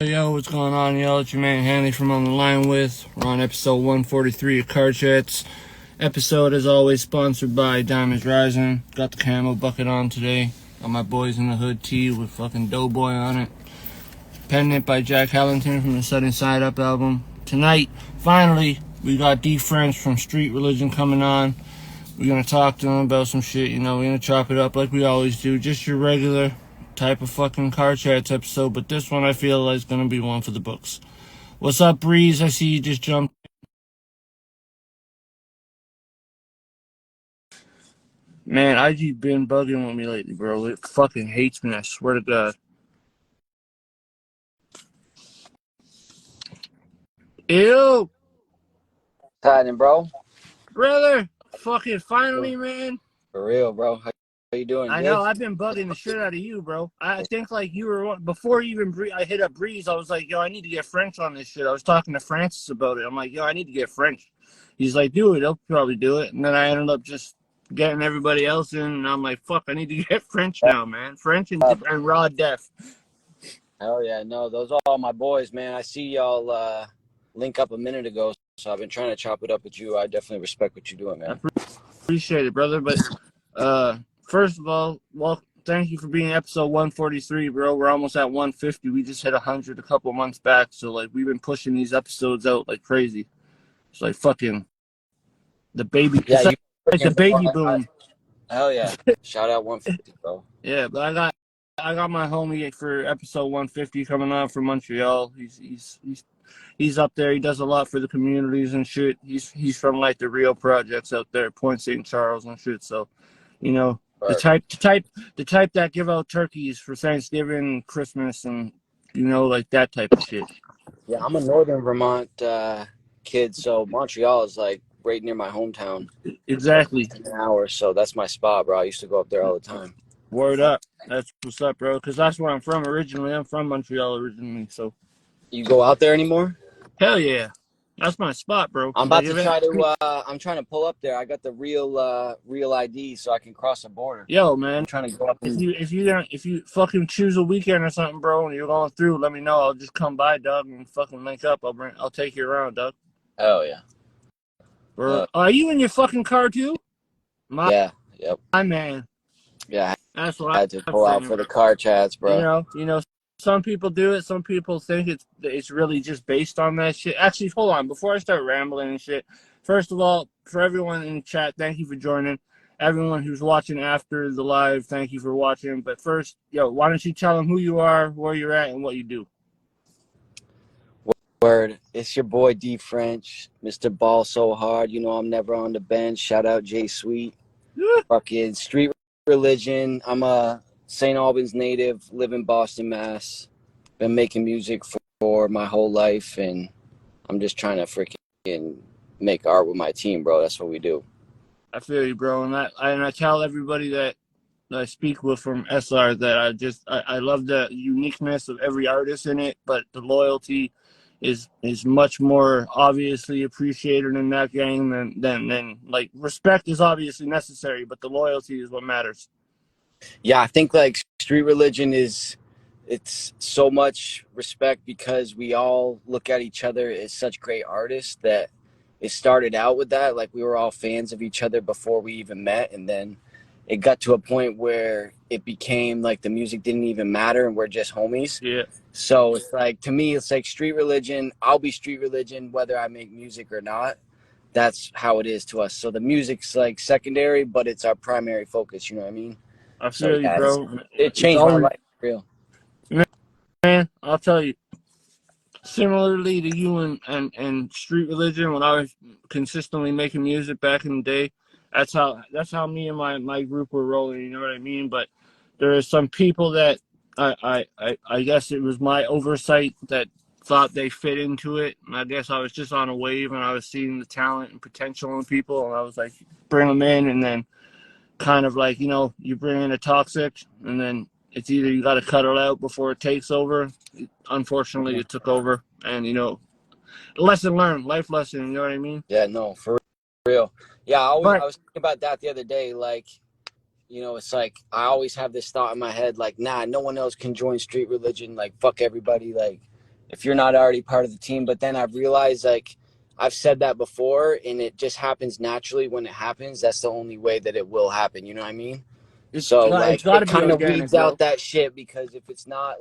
Yo, what's going on, y'all? It's your man Hanley from On the Line With. We're on episode 143 of Car Chats. Episode, as always, sponsored by Diamonds Rising. Got the camo bucket on today. Got my Boys in the Hood tee with fucking Doughboy on it. Pendant by Jack Hallington from the Southern Side Up album. Tonight, finally, we got D.FRENCH from Street Religion coming on. We're gonna talk to him about some shit, we're gonna chop it up like we always do. Just your regular type of fucking Car Chats episode, but this one I feel like is gonna be one for the books. What's up, Breeze? I see you just jumped. Man, IG been bugging with me lately, bro. It fucking hates me, I swear to God. Ew! Happening, bro? Brother! Fucking finally, man. For real, bro. How you doing? I Good? know, I've been bugging the shit out of you, bro. I think like you were, before even I hit up Breeze, I was like, yo, I need to get French on this shit. I was talking to Francis about it. I'm like, yo, I need to get French. He's like, do it, he'll probably do it. And then I ended up just getting everybody else in, and I'm like, fuck, I need to get French now, man. French and Raw Def. Hell yeah, no, those are all my boys, man. I see y'all link up a minute ago, so I've been trying to chop it up with you. I definitely respect what you're doing, man. I appreciate it, brother. But first of all, well, thank you for being episode 143, bro. We're almost at 150. We just hit 100 a couple months back, so like we've been pushing these episodes out like crazy. It's like fucking the baby. Yeah, like the baby boom. Hell yeah! Shout out 150, bro. Yeah, but I got my homie for episode 150 coming on from Montreal. He's up there. He does a lot for the communities and shit. He's from like the Rio projects out there, Point St. Charles and shit. So, right. the type that give out turkeys for Thanksgiving, Christmas, and like that type of shit. Yeah, I'm a Northern Vermont kid, so Montreal is like right near my hometown. Exactly. Like an hour, so that's my spot, bro. I used to go up there all the time. Word up. That's what's up, bro. Because that's where I'm from originally. I'm from Montreal originally, so. You go out there anymore? Hell yeah. That's my spot, bro. I'm about to try to. I'm trying to pull up there. I got the real ID, so I can cross the border. Yo, man, I'm trying to go up. If you fucking choose a weekend or something, bro, and you're going through, let me know. I'll just come by, dog, and fucking link up. I'll take you around, dog. Oh yeah. Bro, are you in your fucking car too? Yeah. Yep. My man. Yeah. That's what I had to pull out for the car chats, bro. You know. Some people do it. Some people think it's really just based on that shit. Actually, hold on. Before I start rambling and shit, first of all, for everyone in the chat, thank you for joining. Everyone who's watching after the live, thank you for watching. But first, yo, why don't you tell them who you are, where you're at, and what you do? Word. It's your boy D.FRENCH, Mr. Ball So Hard. I'm never on the bench. Shout out Jay Sweet. Fucking Street Religion. I'm a St. Albans native, live in Boston, Mass. Been making music for my whole life, and I'm just trying to freaking make art with my team, bro. That's what we do. I feel you, bro, and I tell everybody that I speak with from SR that I love the uniqueness of every artist in it, but the loyalty is much more obviously appreciated in that game than like respect is obviously necessary, but the loyalty is what matters. Yeah, I think like Street Religion it's so much respect because we all look at each other as such great artists that it started out with that. Like we were all fans of each other before we even met. And then it got to a point where it became like the music didn't even matter and we're just homies. Yeah. So it's like, to me, it's like Street Religion. I'll be Street Religion whether I make music or not. That's how it is to us. So the music's like secondary, but it's our primary focus. You know what I mean? I feel you, bro. It changed my life, for real. Man, I'll tell you. Similarly to you and Street Religion, when I was consistently making music back in the day, that's how me and my group were rolling. You know what I mean? But there are some people that I guess it was my oversight that thought they fit into it, and I guess I was just on a wave and I was seeing the talent and potential in people, and I was like, bring them in, and then kind of like, you bring in a toxic, and then it's either you got to cut it out before it takes over. Unfortunately, it took over, and lesson learned, life lesson. You know what I mean? Yeah, no, for real. Yeah, I was thinking about that the other day. Like, it's like I always have this thought in my head, like, nah, no one else can join Street Religion. Like, fuck everybody. Like, if you're not already part of the team. But then I've realized, like, I've said that before, and it just happens naturally when it happens. That's the only way that it will happen. You know what I mean? So It's like, got to it be kind of organic, weeds bro. out that shit, because if it's not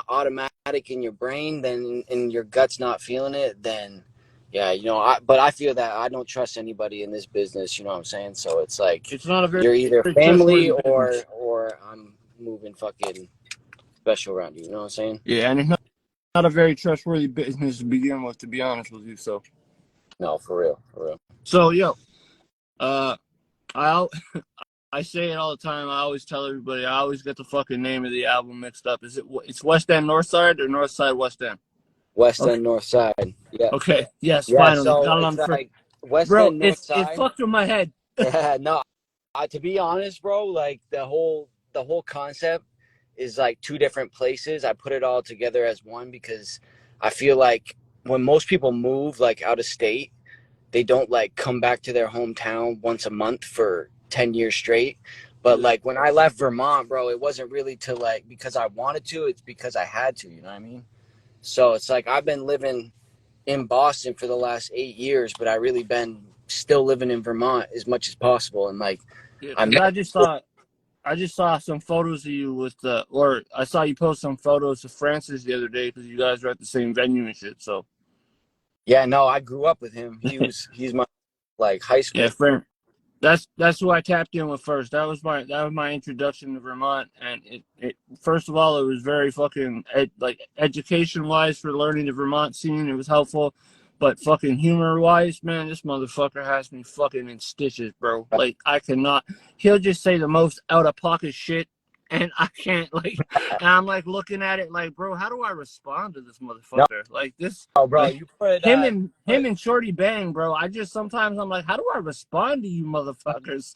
automatic in your brain, then and your gut's not feeling it, then yeah, you know. But I feel that I don't trust anybody in this business. You know what I'm saying? So it's like, It's not a very, you're either very family trustworthy business. or I'm moving fucking special around you. You know what I'm saying? Yeah, and it's not a very trustworthy business to begin with, to be honest with you. No, for real, for real. So yo, uh, I I say it all the time. I always tell everybody. I always get the fucking name of the album mixed up. It's Westend Northside or Northside Westend? Okay, Westend Northside. Yeah, okay, yes, yeah. finally So got it it's on the first. like Bro, Westend it Northside. fucked with my head. Yeah, no. To be honest, bro, like the whole concept is like two different places. I put it all together as one because I feel like when most people move like out of state, they don't like come back to their hometown once a month for 10 years straight. But Yeah. like when I left Vermont, bro, it wasn't really to like because I wanted to, it's because I had to, you know what I mean? So it's like I've been living in Boston for the last 8 years, but I really been still living in Vermont as much as possible. And like Yeah, I because met I just saw some photos of you with or I saw you post some photos of Francis the other day because you guys were at the same venue and shit. So Yeah, no, I grew up with him. He's my like high yeah, school. that's who I tapped in with first. That was my introduction to Vermont, and it first of all it was very fucking like education wise for learning the Vermont scene. It was helpful, but fucking humor wise, man, this motherfucker has me fucking in stitches, bro. Like I cannot. He'll just say the most out of pocket shit. And I can't and I'm like looking at it like, bro, how do I respond to this No, motherfucker? Like this, bro, like you put him and Shorty Bang, bro. I just sometimes I'm like, how do I respond to you motherfuckers?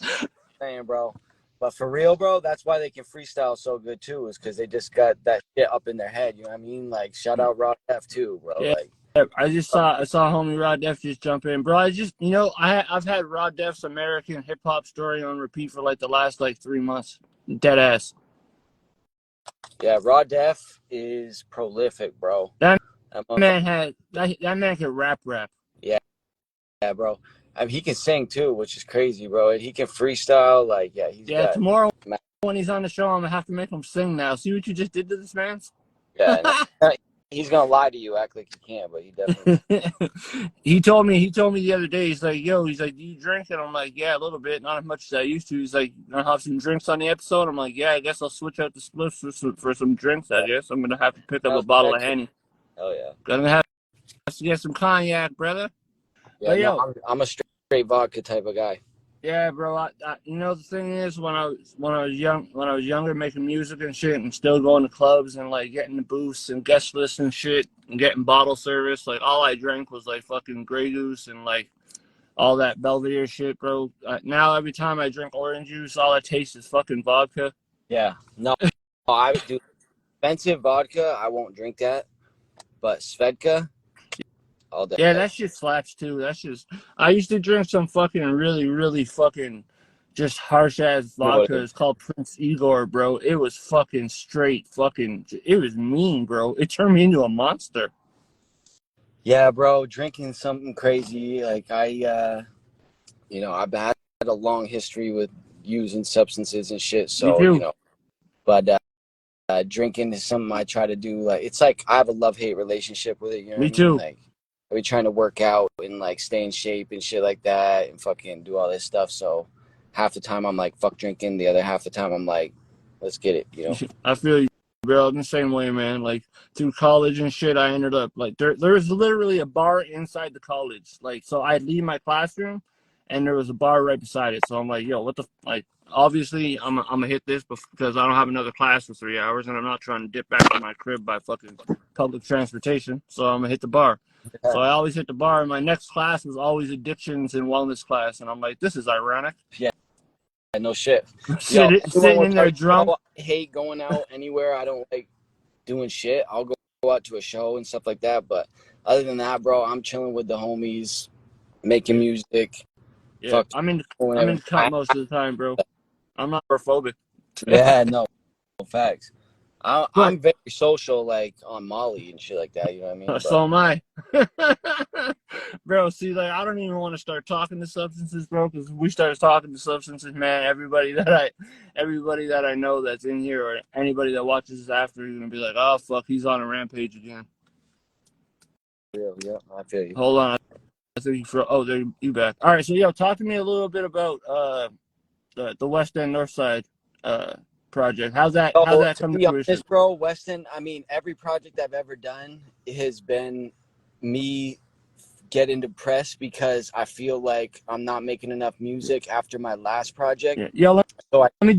saying, bro. But for real, bro, that's why they can freestyle so good too, is because they just got that shit up in their head. You know what I mean? Like shout out Rod F too, bro. Yeah, Like I saw homie Rod Def just jump in, bro. I just I've had Rod Def's American hip hop story on repeat for like the last like 3 months. Dead ass. yeah, Rod F is prolific, bro. That That that man can rap. yeah, yeah, bro. I mean, he can sing too, which is crazy, bro. And he can freestyle. Like, yeah, he's Yeah, got. tomorrow when he's on the show, I'm gonna have to make him sing now. See what you just did to this man? Yeah, no, he's gonna lie to you, act like he can't, but he definitely. he told me the other day, he's like, yo, he's like, do you drink? And I'm like, yeah, a little bit, not as much as I used to. He's like, I'll have some drinks on the episode. I'm like, yeah, I guess I'll switch out the spliffs for some drinks, I guess. I'm gonna have to pick up a bottle of Henny. Hell yeah. Gonna have to get some cognac, brother. Yeah, But no, yo, I'm a straight vodka type of guy. yeah, bro. The thing is, when I was younger, making music and shit, and still going to clubs and like getting the booths and guest lists and shit, and getting bottle service. Like all I drank was like fucking Grey Goose and like all that Belvedere shit, bro. Now every time I drink orange juice, all I taste is fucking vodka. Yeah, no, I would do expensive vodka. I won't drink that, but Svedka, all day. Yeah, that shit slaps too. That's just I used to drink some fucking really fucking just harsh ass vodka. It's called Prince Igor, bro. It was fucking straight fucking. It was mean, bro. It turned me into a monster. Yeah, bro, drinking something crazy. Like I've had a long history with using substances and shit. Me So too. but drinking is something I try to do. Like it's like I have a love-hate relationship with it. You know what Me I mean? too. Like I be trying to work out and like stay in shape and shit like that, and fucking do all this stuff. So half the time I'm like fuck drinking. The other half the time I'm like, let's get it. I feel you, bro. I'm the same way, man. Like through college and shit, I ended up like there's literally a bar inside the college. Like so, I'd leave my classroom, and there was a bar right beside it. So I'm like, yo, what the like? Obviously, I'm gonna hit this because I don't have another class for 3 hours, and I'm not trying to dip back to my crib by fucking public transportation. So I'm gonna hit the bar. So I always hit the bar, and my next class was always addictions and wellness class, and I'm like, this is ironic. Yeah, no shit. Yo, anyone Sitting will in tell there you, drunk. I hate going out anywhere. I don't like doing shit. I'll go out to a show and stuff like that. But other than that, bro, I'm chilling with the homies, making music. Yeah, Fuck, I'm in whenever. the cup most of the time, bro. I'm not agoraphobic. Yeah, no facts. But I'm very social, like on Molly and shit like that. You know what I mean? so But am I. Bro, see, like, I don't even want to start talking to substances, bro, because we start talking to substances, man, everybody that I know that's in here or anybody that watches this after is gonna be like, oh fuck, he's on a rampage again. yeah, I feel you. Hold on. I think there you back. All right, so yo, talk to me a little bit about the Westend Northside project. How's So that to come to be fruition? honest, bro, Weston, I mean, every project I've ever done has been me getting depressed because I feel like I'm not making enough music after my last project. Yeah, yo, So I let me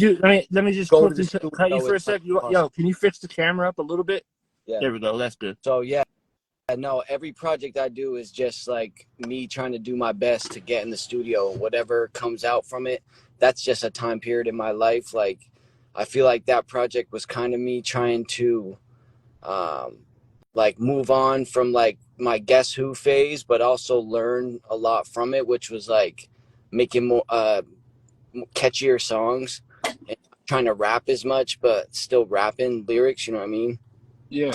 just go to the quickly cut you studio for and a try sec. to Yo, can you fix the camera up a little bit? yeah. There we go. That's good. So yeah, no, every project I do is just like me trying to do my best to get in the studio. Whatever comes out from it, that's just a time period in my life. Like I feel like that project was kind of me trying to um like move on from like my Guess Who phase, but also learn a lot from it, which was like making more catchier songs and trying to rap as much, but still rapping lyrics. You know what I mean? Yeah,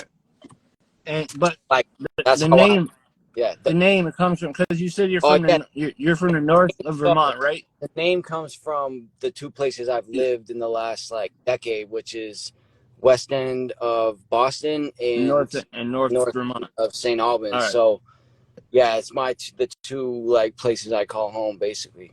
but Like that's the how I name yeah. the name it comes from because you said Oh yeah, you're from the north of so Vermont, right? the name comes from the two places I've lived in the last like decade, which is West End of Boston and North north Vermont. of St. All Albans. right. So yeah, it's the two like places I call home basically.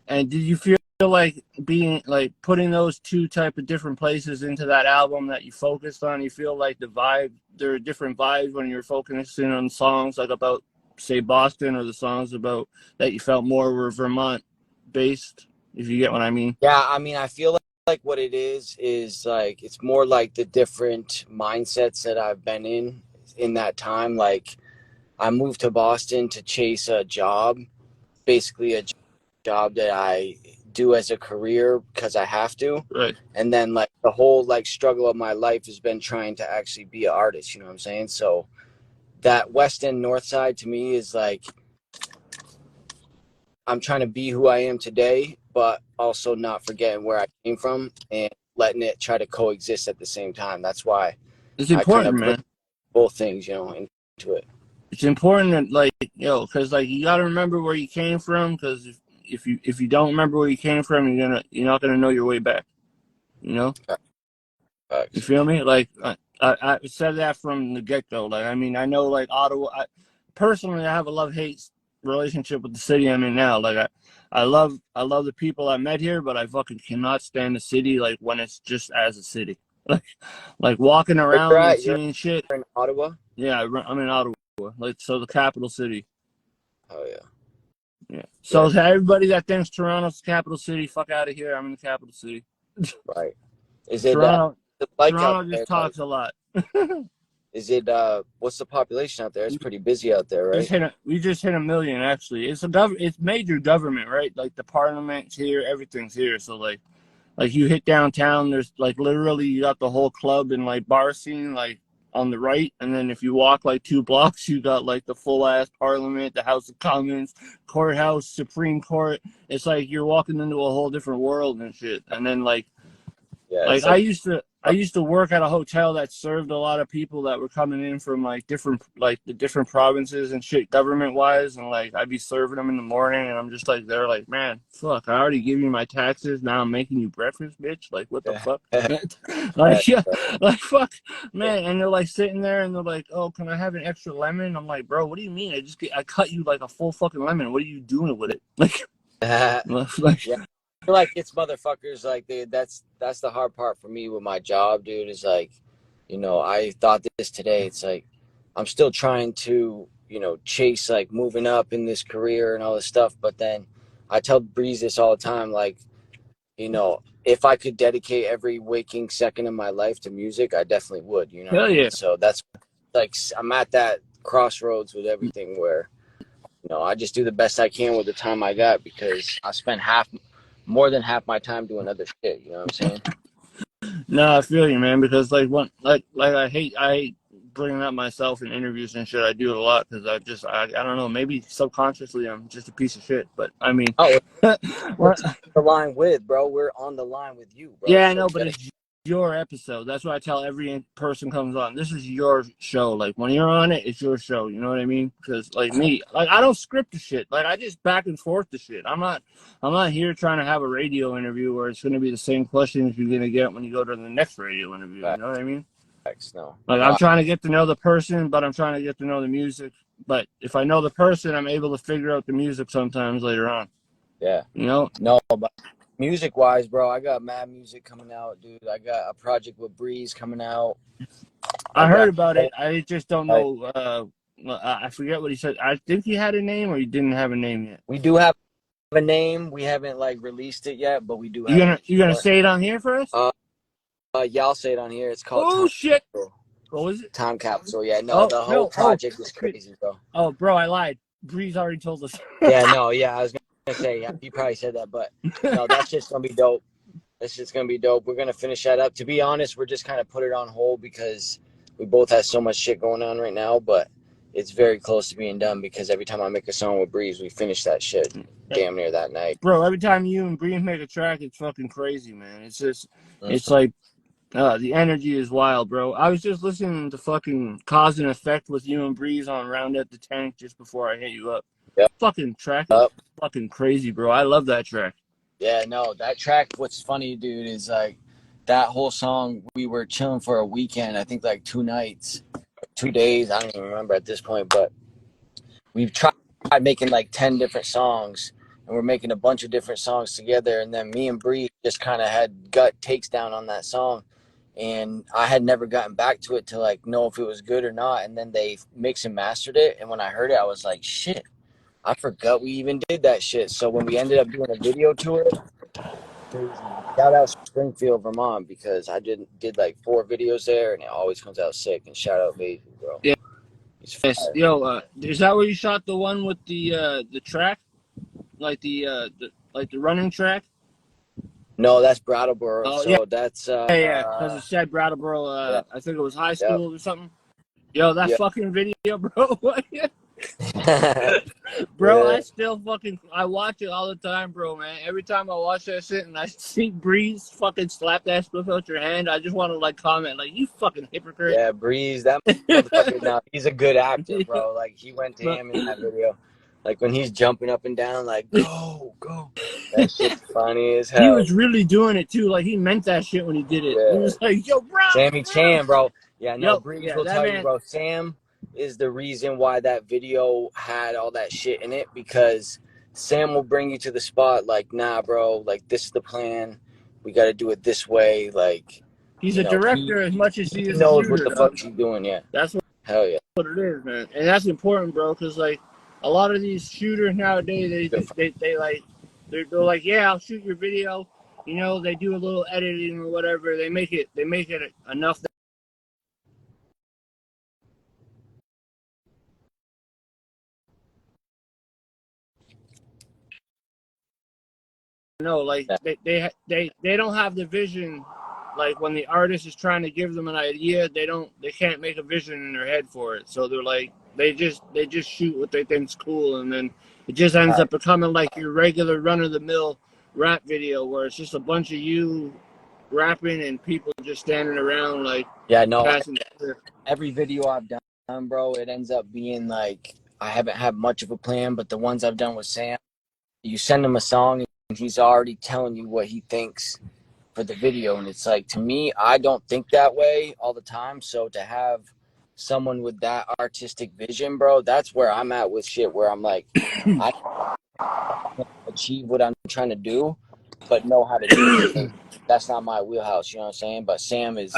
And did you feel like being like putting those two type of different places into that album that you focused on? You feel like there are different vibes when you're focusing on songs like about say Boston or the songs about that you felt more were Vermont based, if you get what I mean. Yeah, I mean, I feel like what it is like it's more like the different mindsets that I've been in that time. Like I moved to Boston to chase a job, basically a job that I do as a career because I have to. Right. And then like the whole like struggle of my life has been trying to actually be an artist, you know what I'm saying? So that Westend Northside to me is like I'm trying to be who I am today, but also not forgetting where I came from and letting it try to coexist at the same time. That's why It's I kind important, of bring man. both things, into it. It's important that like because like you got to remember where you came from because if you don't remember where you came from, you're not gonna know your way back. You know. You Facts. feel me? Like I said that from the get go. Like I mean, I know like Ottawa. Personally, I have a love hate relationship with the city I'm in now. Like I love the people I met here, but I fucking cannot stand the city. Like when it's just as a city, like like walking Where you're around and at? You're seeing shit. in Ottawa? Yeah, I'm in Ottawa, like so the capital city. Oh, yeah. Yeah. Yeah, So to everybody that thinks Toronto's the capital city, fuck out of here. I'm in the capital city. right. Is it, Toronto, like out Toronto there? just Like, talks a lot. is it, what's the population out there? It's pretty busy out there, right? We just hit 1 million actually. It's major government, right? Like the parliament's here, everything's here. So like you hit downtown, there's like literally you got the whole club and like bar scene like on the right, and then if you walk like 2 blocks, you got like the full ass parliament, the House of Commons, courthouse, Supreme Court. It's like you're walking into a whole different world and shit. And then Yeah, like it's like, I used to work at a hotel that served a lot of people that were coming in from like the different provinces and shit government wise, and like I'd be serving them in the morning and I'm just like they're like, man, fuck, I already give you my taxes, now I'm making you breakfast, bitch. Like what the fuck? Like yeah, like fuck, man. And they're like sitting there and they're like, oh, can I have an extra lemon? I'm like, bro, what do you mean? I cut you like a full fucking lemon. What are you doing with it? Like yeah. I feel like it's motherfuckers like that's the hard part for me with my job, dude, is like, I thought this today. It's like I'm still trying to, chase like moving up in this career and all this stuff, but then I tell Breeze this all the time, like, if I could dedicate every waking second of my life to music, I definitely would, you know what I hell mean? yeah. So that's like I'm at that crossroads with everything where, I just do the best I can with the time I got because I spend more than half my time doing other shit. You know what I'm saying? No, I feel you, man. Because like I hate bringing up myself in interviews and shit. I do it a lot because I don't know. Maybe subconsciously I'm just a piece of shit. But I mean, Oh, we're what? the line with, bro. We're on the line with you, bro. Yeah, I So know. you But gotta. it's your episode. That's what I tell every person comes on. This is your show. Like when you're on it, it's your show. You know what I mean? Because like me, like I don't script the shit. Like I just back and forth the shit. I'm not here trying to have a radio interview where it's going to be the same questions you're going to get when you go to the next radio interview. You know what I mean? No. Like I'm trying to get to know the person, but I'm trying to get to know the music. But if I know the person, I'm able to figure out the music sometimes later on. Yeah. You know? No, but music wise, bro, I got mad music coming out, dude. I got a project with Breeze coming out. I heard about it. I just don't know. I forget what he said. I think he had a name, or he didn't have a name yet. We do have a name. We haven't like released it yet, but we do have. You gonna say it on here for us? Yeah, I'll say it on here. It's called. Oh shit! What was it? Time Capsule. Yeah, no, the whole project is crazy, bro. Oh, bro, I lied. Breeze already told us. Yeah, no, yeah, I was gonna say, yeah, you probably said that, but no, that's just gonna be dope. That's just gonna be dope. We're gonna finish that up. To be honest, we're just kind of put it on hold because we both have so much shit going on right now, but it's very close to being done because every time I make a song with Breeze, we finish that shit damn near that night. Bro, every time you and Breeze make a track, it's fucking crazy, man. It's just, it's like, the energy is wild, bro. I was just listening to fucking Cause and Effect with you and Breeze on Round at the Tank just before I hit you up. Yep. Fucking track is fucking crazy, bro. I love that track. Yeah, no, that track, what's funny, dude, is like that whole song, we were chilling for a weekend, I think like 2 nights, 2 days, I don't even remember at this point, but we've tried making like 10 different songs, and we're making a bunch of different songs together, and then me and Bree just kind of had gut takes down on that song, and I had never gotten back to it to like know if it was good or not, and then they mixed and mastered it, and when I heard it, I was like, shit, I forgot we even did that shit. So when we ended up doing a video tour, shout out Springfield, Vermont, because I did like 4 videos there, and it always comes out sick. And shout out Basie, bro. Yeah. Yo, is that where you shot the one with the track, like the running track? No, that's Brattleboro. Oh, so yeah. That's yeah, because it said Brattleboro. Yeah. I think it was high school or something. Yo, that fucking video, bro. Bro, Yeah. I still I watch it all the time, bro, man. Every time I watch that shit and I see Breeze fucking slap that stuff out your hand, I just want to like comment, like, you fucking hypocrite. Yeah, Breeze, that motherfucker, now he's a good actor, bro. Like, he went to him in that video. Like, when he's jumping up and down, like, go. That shit's funny as hell. He was really doing it, too. Like, he meant that shit when he did it. Yeah. He was like, yo, bro. Sammy Chan, bro. Yeah, no, Breeze will tell man, you, bro. Sam is the reason why that video had all that shit in it, because Sam will bring you to the spot like, nah, bro, like, this is the plan. We got to do it this way. Like, he's a director as much as he is knows a shooter, what the fuck he's doing. Yeah, that's what, hell yeah, what it is, man. And that's important, bro, because like a lot of these shooters nowadays, they're like, yeah, I'll shoot your video. You know, they do a little editing or whatever. They make it enough. No, like they don't have the vision. Like when the artist is trying to give them an idea, they can't make a vision in their head for it. So they're like, they just shoot what they think's cool, and then it just ends up becoming like your regular run of the mill rap video where it's just a bunch of you rapping and people just standing around like every video I've done, bro, it ends up being like, I haven't had much of a plan, but the ones I've done with Sam, you send him a song and he's already telling you what he thinks for the video, and it's like, to me, I don't think that way all the time. So to have someone with that artistic vision, bro, that's where I'm at with shit, where I'm like, I can't achieve what I'm trying to do, but know how to do it. That's not my wheelhouse, you know what I'm saying? But Sam is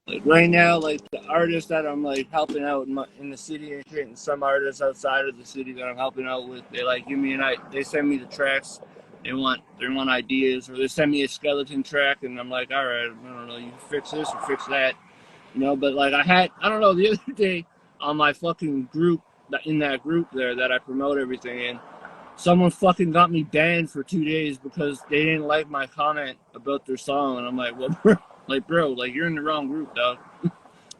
like right now, like the artists that I'm like helping out in the city and shit, and some artists outside of the city that I'm helping out with, they like give me they send me the tracks. They want ideas, or they send me a skeleton track, and I'm like, all right, I don't know, you fix this or fix that, you know. But like I don't know, the other day on my fucking group, in that group there that I promote everything in, someone fucking got me banned for 2 days because they didn't like my comment about their song, and I'm like, well, bro, like you're in the wrong group, dog.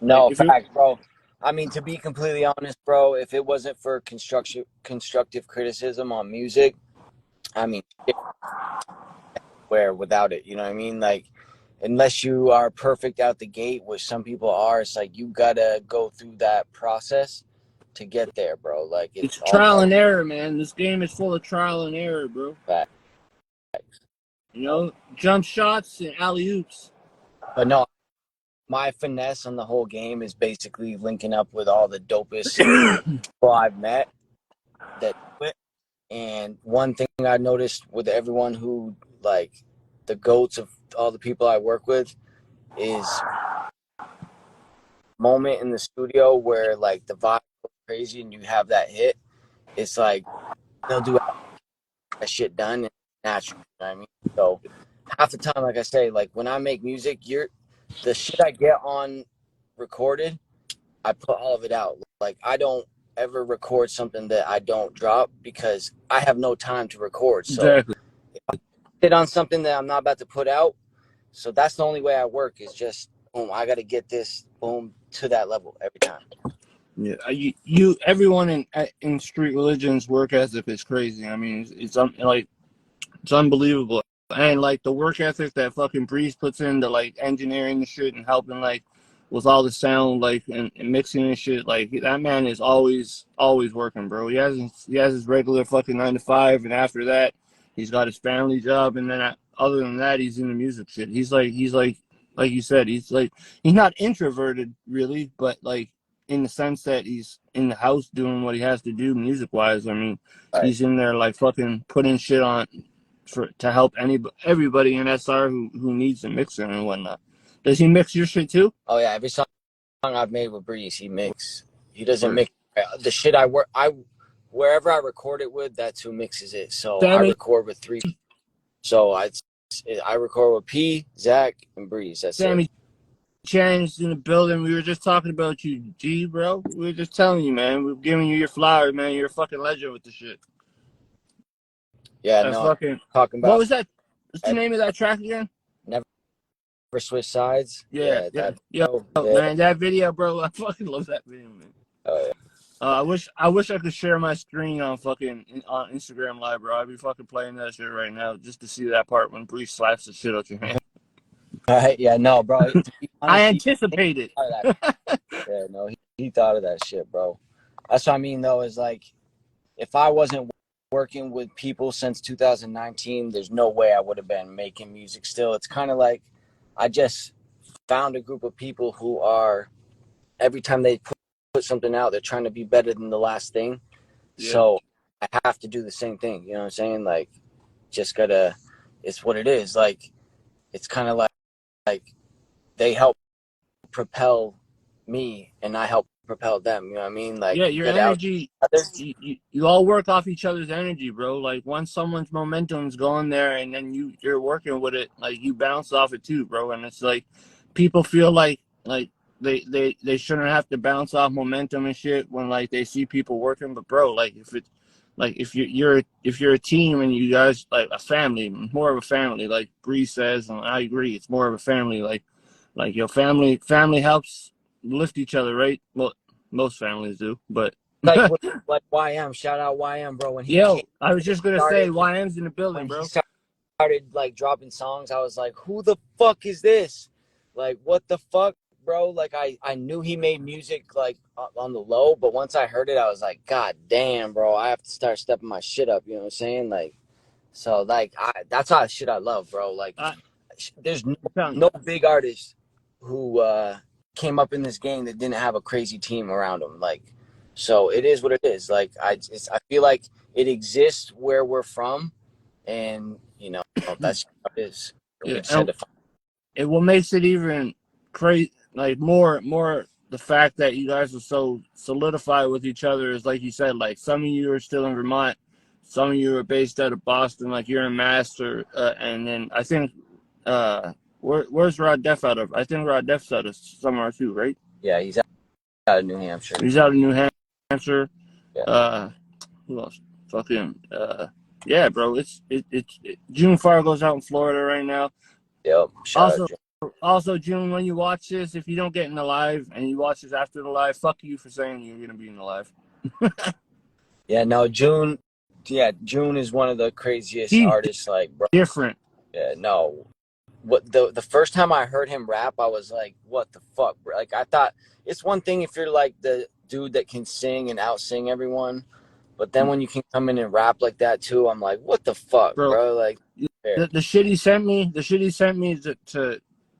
No, fact, bro. I mean, to be completely honest, bro, if it wasn't for constructive criticism on music, I mean, where without it, you know what I mean? Like, unless you are perfect out the gate, which some people are, it's like you gotta go through that process to get there, bro. Like It's all trial about and error, man. This game is full of trial and error, bro. facts. You know, jump shots and alley oops. But no, my finesse on the whole game is basically linking up with all the dopest people I've met that do it. And one thing I noticed with everyone who, like, the goats of all the people I work with is moment in the studio where like the vibe goes crazy and you have that hit. It's like they'll do that shit done and natural. You know what I mean? So half the time, like I say, like when I make music, the shit I get on recorded, I put all of it out. Like I don't ever record something that I don't drop because I have no time to record. So Exactly. if I hit on something that I'm not about to put out, so that's the only way I work is just boom, I got to get this boom to that level every time. Yeah, everyone in street religion's work ethic is crazy. I mean, it's unbelievable, and like the work ethic that fucking Breeze puts into like engineering the shit and helping like with all the sound like and mixing and shit. Like that man is always working, bro. He has his regular fucking 9 to 5, and after that, he's got his family job, and then other than that, he's in the music shit. He's like you said, he's not introverted really, but like in the sense that he's in the house doing what he has to do music wise. I mean, Right. he's in there like fucking putting shit on to help everybody in SR who needs a mixer and whatnot. Does he mix your shit too? Oh yeah, every song I've made with Breeze, he mix. He doesn't mix the shit I work. Wherever I record it with, that's who mixes it. So I record with 3. So I record with P, Zach, and Breeze. That's Sammy it. Chan's in the building. We were just talking about you, G, bro. We were just telling you, man. We were giving you your flowers, man. You're a fucking legend with the shit. Yeah, That's no, fucking. talking What about was that? What's the name of that track again? Never Switch Sides. Yeah. That. Yo, man, that video, bro. I fucking love that video, man. Oh yeah. I wish I could share my screen on Instagram Live, bro. I'd be fucking playing that shit right now just to see that part when Breeze slaps the shit out your hand. Yeah, no, bro. To be honest, I anticipate it. Yeah, no, he thought of that shit, bro. That's what I mean, though, is like, if I wasn't working with people since 2019, there's no way I would have been making music still. It's kind of like I just found a group of people who are, every time they put something out, they're trying to be better than the last thing. Yeah. So I have to do the same thing. You know what I'm saying? Like, just gotta, it's what it is. Like, it's kind of like they help propel me and I help propel them. You know what I mean? Like, yeah, your energy, you all work off each other's energy, bro. Like once someone's momentum's going there and then you're working with it, like you bounce off it too, bro. And it's like people feel like they shouldn't have to bounce off momentum and shit when like they see people working, but bro, like if you're a team and you guys like a family, more of a family, like Bree says, and I agree, it's more of a family. Like your family helps lift each other, right? Well, most families do, but like YM, shout out YM, bro. When he I was just gonna say YM's in the building, bro. He started like dropping songs, I was like, who the fuck is this? Like, what the fuck, bro? Like, I knew he made music like on the low, but once I heard it, I was like, God damn, bro, I have to start stepping my shit up. You know what I'm saying? Like, so like, that's how shit I love, bro. Like, there's no big artist who came up in this game that didn't have a crazy team around him. Like, so it is what it is. Like, I feel like it exists where we're from, and you know that's how it is. Yeah, and what makes it even crazy, like more the fact that you guys are so solidified with each other is like you said. Like some of you are still in Vermont, some of you are based out of Boston. Like you're in Master, and then I think. Where's Rod Def out of? I think Rod Def's out of somewhere too, right? Yeah, he's out of New Hampshire. He's out of New Hampshire. Yeah. Who else? Fucking yeah, bro. It's June Fargo's out in Florida right now. Yep. Also, June, when you watch this, if you don't get in the live and you watch this after the live, fuck you for saying you're gonna be in the live. Yeah, no, June. Yeah, June is one of the craziest artists. Like, bro. Different. Yeah, no. what the first time I heard him rap, I was like, what the fuck, bro? Like, I thought it's one thing if you're like the dude that can sing and out sing everyone, but then when you can come in and rap like that too, I'm like, what the fuck, bro. bro? Like, The shit he sent me,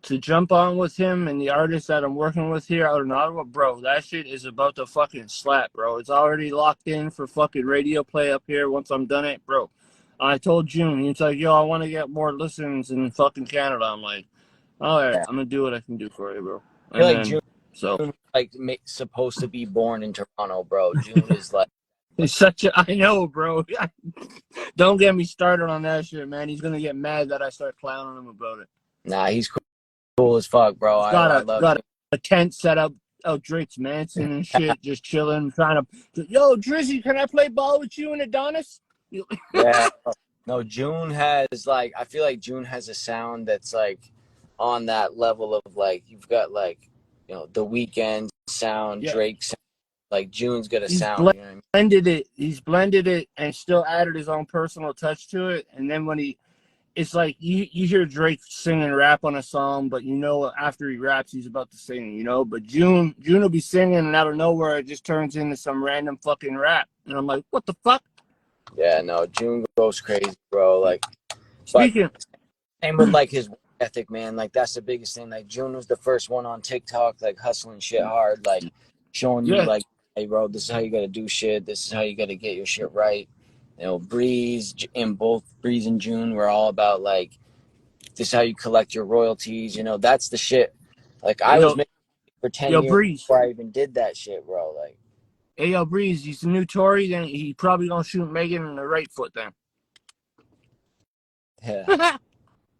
to jump on with him and the artists that I'm working with here out in Ottawa, bro. That shit is about to fucking slap, bro. It's already locked in for fucking radio play up here. Once I'm done it, bro. I told June, he's like, yo, I want to get more listens in fucking Canada. I'm like, all right, yeah. I'm gonna do what I can do for you, bro. I feel And like then, so June like supposed to be born in Toronto, bro. June is like, he's such a, I know, bro. Don't get me started on that shit, man. He's gonna get mad that I start clowning him about it. nah, he's cool as fuck, bro. He's I love got June. a tent set up out Drake's Mansion and shit, just chilling, trying to. Yo, Drizzy, can I play ball with you and Adonis? Yeah. No, June has like, I feel like June has a sound that's like on that level of like, you've got like, The Weeknd sound, Yeah, Drake sound. Like June's got a he's sound, you know what I mean? blended it. He's blended it and still added his own personal touch to it. And then when it's like you hear Drake sing and rap on a song, but after he raps, he's about to sing, But June will be singing, and out of nowhere, it just turns into some random fucking rap. And I'm like, what the fuck? Yeah, no, June goes crazy, bro. Like, but Speaking, same with like his work ethic, man. Like that's the biggest thing. Like June was the first one on TikTok, like hustling shit hard, like showing you yeah, like, hey, bro, this is how you got to do shit. This is how you got to get your shit right. Breeze and both Breeze and June were all about like, this is how you collect your royalties. That's the shit. Like I was yo, making for 10 yo, years Breeze. before I even did that shit, bro. Like, Hey, yo, Breeze, he's a new Tory, then he probably gonna shoot Megan in the right foot then. yeah,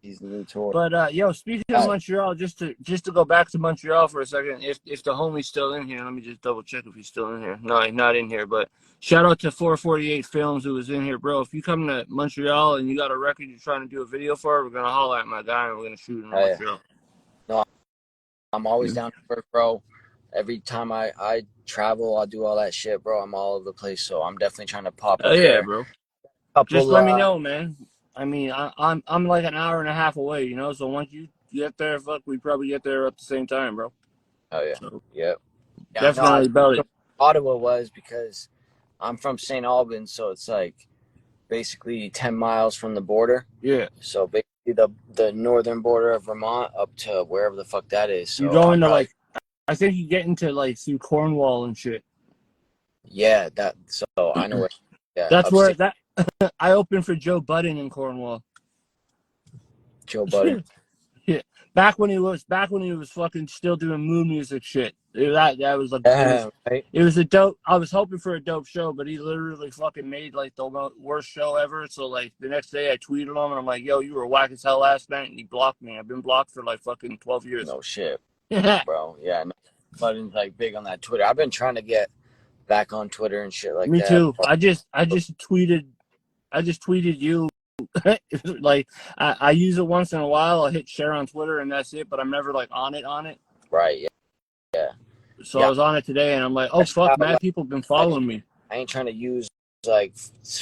he's the new tour. But yo, speaking of Montreal, just to go back to Montreal for a second, if the homie's still in here, let me just double check if he's still in here. No, he's not in here. But shout out to 448 Films who was in here, bro. If you come to Montreal and you got a record you're trying to do a video for, we're gonna holler at my guy and we're gonna shoot in Montreal. No, I'm always down to work, bro. Every time I travel, I'll do all that shit, bro. I'm all over the place, so I'm definitely trying to pop Oh up yeah, there. bro. Couple, Just let me know, man. I mean, I'm like an hour and a half away, So once you get there, fuck, we probably get there at the same time, bro. Oh yeah, So, yep. Yeah, definitely about it. Ottawa was because I'm from St. Albans, so it's like basically 10 miles from the border. Yeah. So basically the northern border of Vermont up to wherever the fuck that is. So You go into like, I think you get into like through Cornwall and shit. Yeah, so I know where. Yeah, That's where upstate. I opened for Joe Budden in Cornwall. Joe Budden. Yeah, back when he was fucking still doing mood music shit. That was like Right? it was a dope. I was hoping for a dope show, but he literally fucking made like the worst show ever. So like the next day, I tweeted him and I'm like, "Yo, you were whack as hell last night," and he blocked me. I've been blocked for like fucking 12 years. No shit, bro. Yeah, no, Budden's like big on that Twitter. I've been trying to get back on Twitter and shit like that. Me too. I just tweeted you. Like I use it once in a while. I'll hit share on Twitter and that's it. But I'm never like on it. Right. Yeah. So I was on it today and I'm like, oh fuck, mad people have been following me. I ain't trying to use like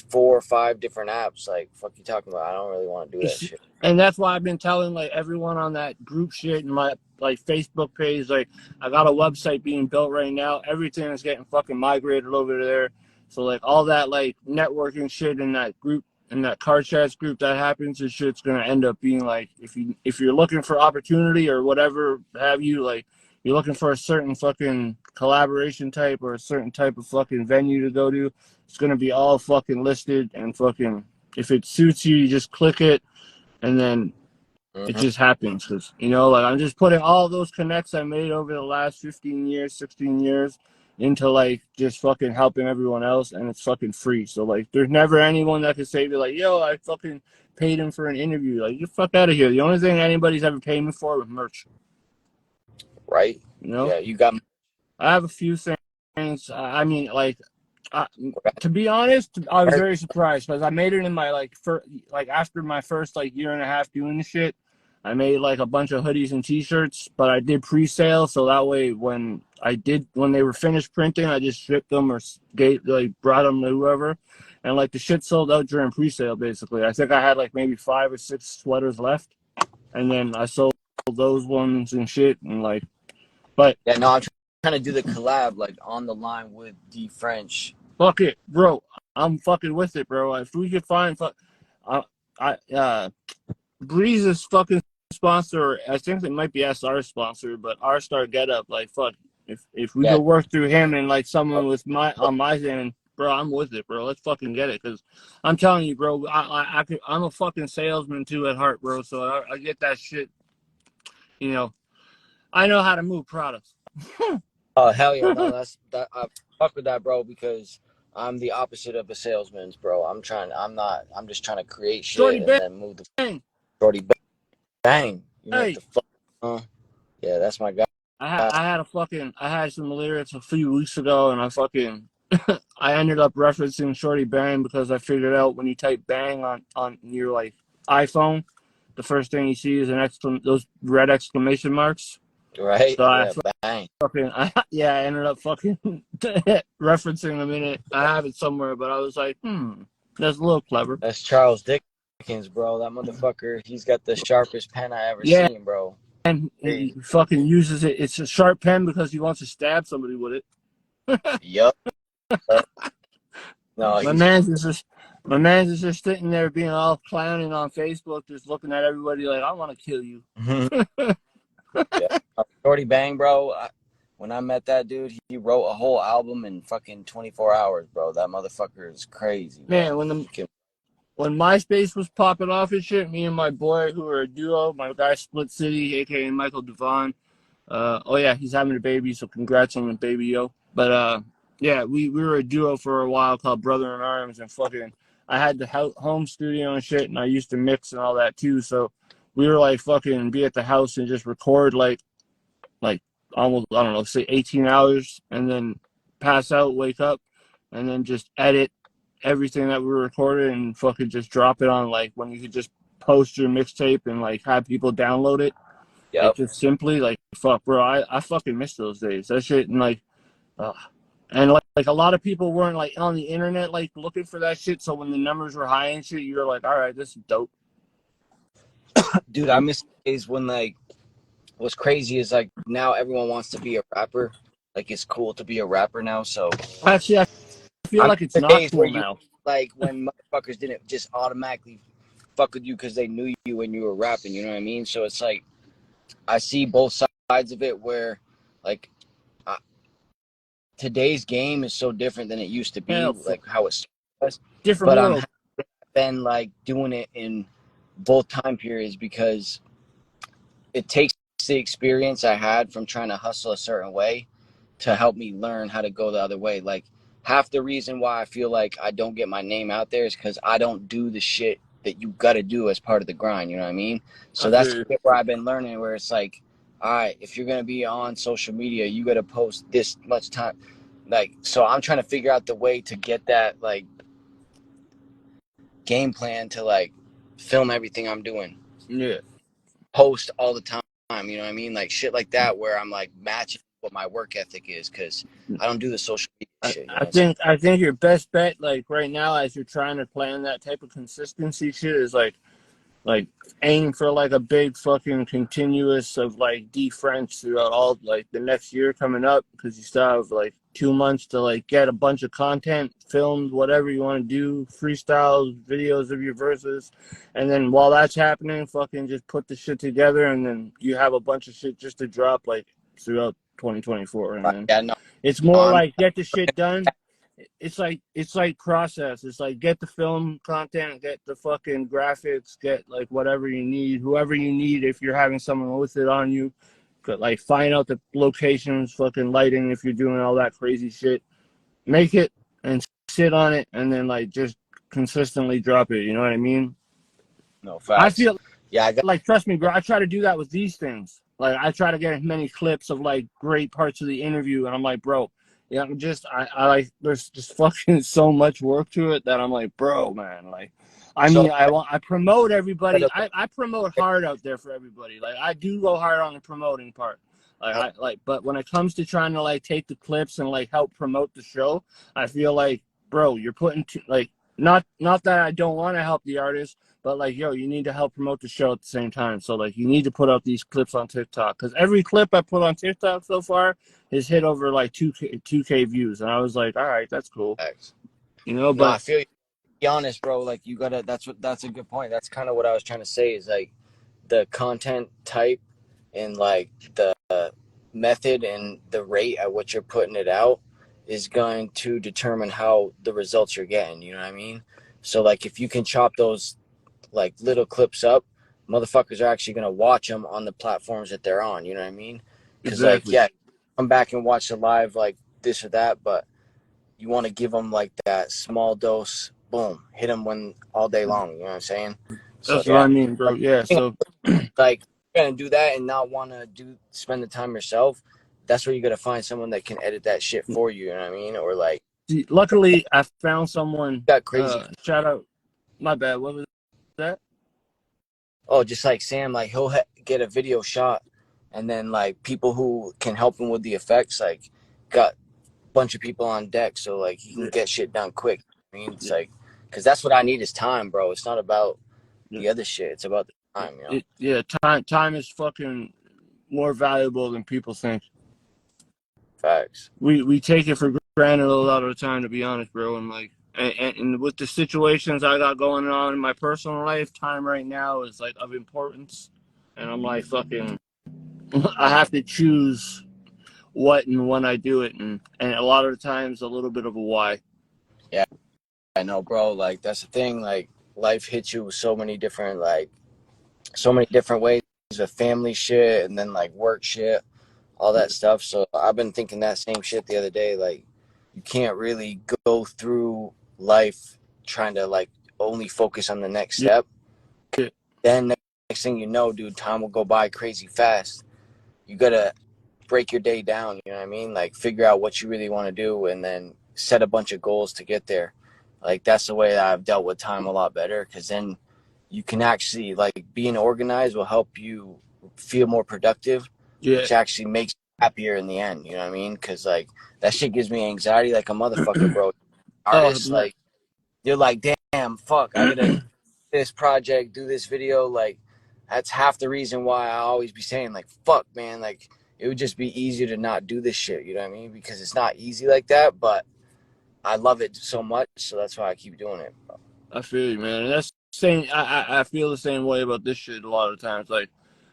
4 or 5 different apps. Like, fuck you talking about? I don't really want to do that shit. And that's why I've been telling like everyone on that group shit and my like Facebook page, like I got a website being built right now. Everything is getting fucking migrated over there. So like all that like networking shit in that group, in that car chats group that happens, and shit's gonna end up being like if you're looking for opportunity or whatever have you, like you're looking for a certain fucking collaboration type or a certain type of fucking venue to go to, it's gonna be all fucking listed and fucking if it suits you, you just click it and then it just happens because like I'm just putting all those connects I made over the last 15 years, 16 years into like just fucking helping everyone else, and it's fucking free. So like there's never anyone that could say to like, yo, I fucking paid him for an interview. Like, you fuck out of here. The only thing anybody's ever paid me for was merch. Right. Yeah, you got. I have a few things. I mean, like, to be honest, I was very surprised because I made it in my after my first like year and a half doing the shit. I made like a bunch of hoodies and t-shirts, but I did pre-sale, so that way when they were finished printing, I just shipped them or brought them to whoever, and like the shit sold out during pre-sale. Basically, I think I had like maybe 5 or 6 sweaters left. and then I sold those ones and shit, and like, but Yeah, no, I'm trying to do the collab like on the line with D.FRENCH. fuck it, bro. I'm fucking with it, bro. If we could find, Breeze's fucking sponsor. I think it might be SR's sponsor, but R Star Get Up. Like fuck, if we Yeah, could work through him and like someone with my on my end, bro, I'm with it, bro. Let's fucking get it, cause I'm telling you, bro. I'm a fucking salesman too at heart, bro. So I get that shit. You know, I know how to move products. oh hell yeah, no, that's that. I fuck with that, bro, because I'm the opposite of a salesman, bro. I'm not. I'm just trying to create Shorty shit and bang. then move the shorty bang. You know what Hey, the fuck? Yeah, that's my guy. I had some lyrics a few weeks ago, and I ended up referencing Shorty Bang because I figured out when you type bang on your like iPhone, the first thing you see is those red exclamation marks. Right? So Yeah, bang. I ended up fucking referencing them in it. I have it somewhere, but I was like, that's a little clever. That's Charles Dickens, bro. That motherfucker. He's got the sharpest pen I ever Yeah, seen, bro. and he Crazy. fucking uses it. It's a sharp pen because he wants to stab somebody with it. Yup. No, My he's man's just sitting there being all clowning on Facebook, just looking at everybody like, I want to kill you. yeah. Shorty Bang, bro. When I met that dude, he wrote a whole album in fucking 24 hours, bro. That motherfucker is crazy, bro. Man, when MySpace was popping off and shit, me and my boy, who were a duo, my guy Split City, aka Michael Devon. Oh yeah, he's having a baby, so congrats on the baby, yo. But yeah, we were a duo for a while called Brother in Arms, and fucking, I had the home studio and shit, and I used to mix and all that too. So we were like fucking be at the house and just record like almost, I don't know, say 18 hours, and then pass out, wake up, and then just edit everything that we recorded and fucking just drop it on, like, when you could just post your mixtape and like have people download it. Like, Yep. just simply, like, fuck, bro, I fucking miss those days. That shit, and like, and like a lot of people weren't like on the internet like looking for that shit. So when the numbers were high and shit, you were like, all right, this is dope. Dude, I miss days when like what's crazy is like now everyone wants to be a rapper. Like it's cool to be a rapper now. So Actually, I feel I miss like it's the not days where cool you now. like when motherfuckers didn't just automatically fuck with you because they knew you when you were rapping. You know what I mean? So it's like I see both sides of it where like today's game is so different than it used to be, Hell, like how it was. different But I'm world. been like doing it in both time periods because it takes the experience I had from trying to hustle a certain way to help me learn how to go the other way. Like half the reason why I feel like I don't get my name out there is because I don't do the shit that you got to do as part of the grind. You know what I mean? So I that's feel where I've been learning. Where it's like, all right, if you're gonna be on social media, you got to post this much time. Like, so I'm trying to figure out the way to get that like game plan to like film everything I'm doing, yeah. post all the time. You know what I mean? Like shit like that, where I'm like matching what my work ethic is, because I don't do the social media shit. You know what I'm saying? I think your best bet, like right now, as you're trying to plan that type of consistency shit, is like aim for like a big fucking continuous of like D.FRENCH throughout all like the next year coming up, because you still have like 2 months to like get a bunch of content filmed, whatever you want to do, freestyles, videos of your verses, and then while that's happening, fucking just put the shit together, and then you have a bunch of shit just to drop like throughout 2024, and then Yeah, no, it's more I'm like get the shit done. It's like process. It's like get the film content, get the fucking graphics, get like whatever you need, whoever you need if you're having someone with it on you. But like find out the locations, fucking lighting if you're doing all that crazy shit. Make it and sit on it and then like just consistently drop it. You know what I mean? no I facts. feel Yeah, I got like, trust me, bro, I try to do that with these things. Like, I try to get as many clips of like great parts of the interview, and I'm like, bro, yeah, I like, there's just fucking so much work to it that I'm like, bro, man, like, I so mean, I promote everybody. I promote hard out there for everybody. Like, I do go hard on the promoting part. But when it comes to trying to like take the clips and like help promote the show, I feel like, bro, you're putting like, not that I don't want to help the artist, but like, yo, you need to help promote the show at the same time. So like, you need to put out these clips on TikTok, because every clip I put on TikTok so far has hit over like 2K views, and I was like, all right, that's cool, Facts. you know. No, I But feel you. Be honest, bro. Like you gotta. That's a good point. That's kind of what I was trying to say. Is like the content type and like the method and the rate at which you're putting it out is going to determine how the results you're getting. You know what I mean? So like if you can chop those like little clips up, motherfuckers are actually gonna watch them on the platforms that they're on. You know what I mean? Because like exactly, yeah, come back and watch the live like this or that, but you want to give them like that small dose, boom, hit them when all day long. You know what I'm saying? So that's what I yeah, mean, bro. like Yeah, so like you're gonna do that and not want to spend the time yourself. That's where you're gonna find someone that can edit that shit for you. You know what I mean? Or like see, luckily I found someone. got crazy. Shout out, my bad. What was that? Oh, just like Sam, like he'll get a video shot, and then like people who can help him with the effects, like got a bunch of people on deck, so like he can Yeah, get shit done quick. I mean, it's yeah, like because that's what I need is time, bro. It's not about yeah. the other shit. It's about the time, you know. Yeah, time is fucking more valuable than people think. Facts. We take it for granted a lot of the time, to be honest, bro. And like, and with the situations I got going on in my personal life, time right now is like of importance. And I'm like, fucking, I have to choose what and when I do it, and a lot of the times a little bit of a why. Yeah, I know, bro. Like that's the thing. Like life hits you with so many different ways of family shit and then like work shit, all that stuff. So I've been thinking that same shit the other day. Like you can't really go through life trying to like only focus on the next Yeah, step. yeah, Then next thing you know, dude, time will go by crazy fast. You gotta break your day down, you know what I mean? Like figure out what you really want to do and then set a bunch of goals to get there. Like that's the way that I've dealt with time a lot better because then you can actually like being organized will help you feel more productive, yeah. which actually makes you happier in the end, you know what I mean? Because like that shit gives me anxiety like a motherfucker, bro. Oh, Artists like you're like, damn, fuck, I gotta do this project, do this video. Like that's half the reason why I always be saying like, fuck, man, like it would just be easier to not do this shit. You know what I mean? Because it's not easy like that, but I love it so much, so that's why I keep doing it. I feel you, man. And that's same. I feel the same way about this shit a lot of times. Like,